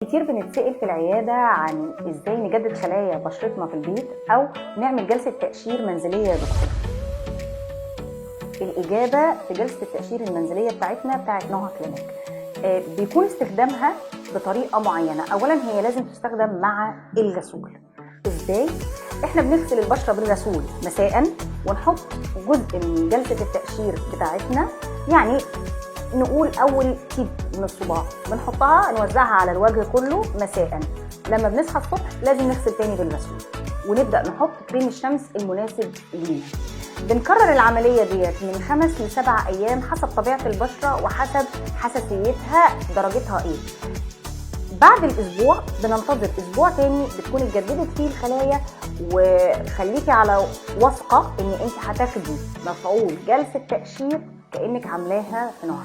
كتير بنتسأل في العيادة عن ازاي نجدد خلايا بشرتنا في البيت او نعمل جلسة تقشير منزلية يا دكتور. الإجابة في جلسة التقشير المنزلية بتاعتنا بتاعت نوها كلينيك بيكون استخدامها بطريقة معينة. أولا هي لازم تستخدم مع الغسول. ازاي؟ احنا بنغسل البشرة بالغسول مساء ونحط جزء من جلسة التقشير بتاعتنا، يعني نقول اول تيب من الصباع بنحطها نوزعها على الوجه كله مساء. لما بنصحى الصبح لازم نغسل تاني بالغسول ونبدا نحط كريم الشمس المناسب لينا. بنكرر العمليه ديت من 5 ل 7 ايام حسب طبيعه البشره وحسب حساسيتها درجتها ايه. بعد الاسبوع بننتظر اسبوع تاني بتكون اتجددت فيه الخلايا، وخليكي على واثقه ان انت هتاخدي مفعول جلسه تقشير كانك عاملاها في نهار.